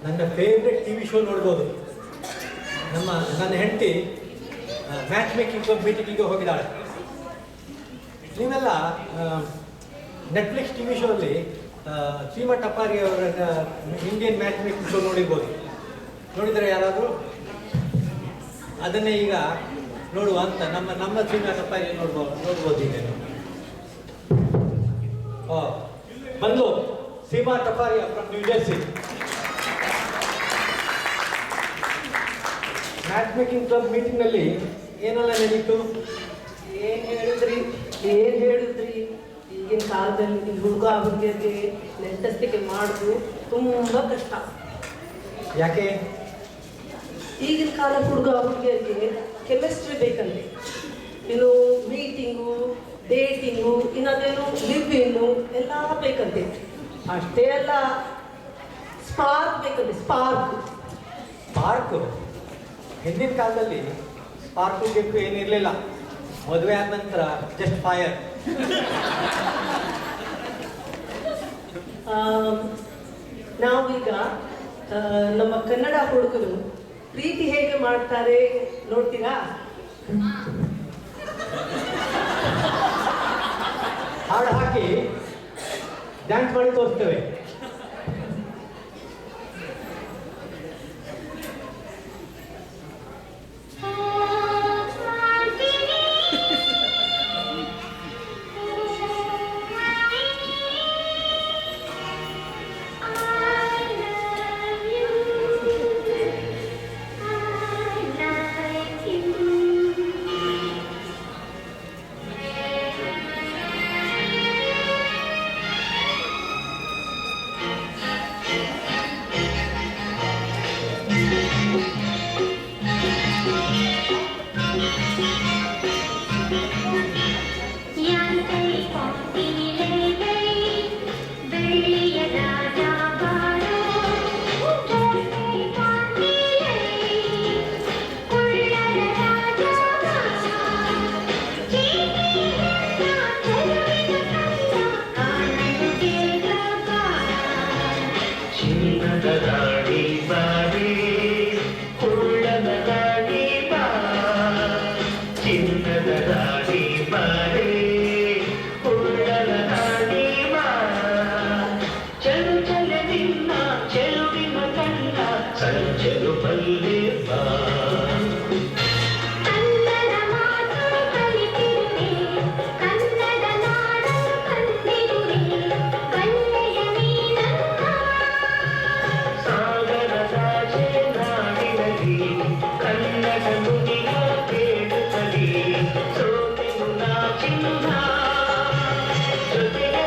ನನ್ನ favourite T V show ನೋಡ್ಬೋದು. ನನ್ನ ಹೆಂಡತಿ ಮ್ಯಾಚ್ ಮೇಕಿಂಗ್ ಮೀಟಿಂಗಿಗೆ ಹೋಗಿದ್ದಾಳೆ. ನೀವೆಲ್ಲ ನೆಟ್ಫ್ಲಿಕ್ಸ್ ಟಿ ವಿ ಶೋ ಅಲ್ಲಿ ಸೀಮಾ ಟಪಾರಿ ಅವರ ಇಂಡಿಯನ್ ಮ್ಯಾಚ್ ಮೇಕಿಂಗ್ ಶೋ ನೋಡಿರ್ಬೋದು. ನೋಡಿದರೆ ಯಾರಾದರೂ ಅದನ್ನೇ ಈಗ ನೋಡುವ ಅಂತ ನಮ್ಮ ಸೀಮಾ ಟಪಾರಿ ನೋಡ್ಬೋದು ಈಗ. ಬಂದು Seema Tapari from New Jersey. Match making club ಮೀಟಿಂಗ್ನಲ್ಲಿ ಏನೆಲ್ಲ ನಡೀತು? ಏನು ಹೇಳಿದ್ರಿ ಈಗಿನ ಕಾಲದಲ್ಲಿ ಹುಡುಗಿಯರಿಗೆ ನೆಂಟಸ್ತಿಕೆ ಮಾಡೋದು ತುಂಬ ಕಷ್ಟ. ಯಾಕೆ? ಈಗಿನ ಕಾಲ ಹುಡುಗಿಯರಿಗೆ ಕೆಮಿಸ್ಟ್ರಿ ಬೇಕಂತೆ, ಇನ್ನು ಮೀಟಿಂಗು, ಡೇಟಿಂಗು, ಇನ್ನದೇನು ಲಿವ್ ಇನ್ನು ಎಲ್ಲ ಬೇಕಂತೆ. ಅಷ್ಟೇ ಅಲ್ಲ, ಸ್ಪಾರ್ಕ್ ಬೇಕಂತೆ. ಸ್ಪಾರ್ಕು ಹಿಂದಿನ ಕಾಲದಲ್ಲಿ ಸ್ಪಾರ್ಕು ಬೇಕು ಏನಿರಲಿಲ್ಲ. ಮದುವೆ ಆದ ನಂತರ ಜಸ್ಟ್ ಫೈರ್. ನಾವೀಗ ನಮ್ಮ ಕನ್ನಡ ಹುಡುಗರು ಪ್ರೀತಿ ಹೇಗೆ ಮಾಡ್ತಾರೆ ನೋಡ್ತೀರಾ? ಹಾಡು ಹಾಕಿ ಡ್ಯಾನ್ಸ್ ಮಾಡಿ ತೋರಿಸ್ತೇವೆ. ಜೊತೆಯಲ್ಲಿ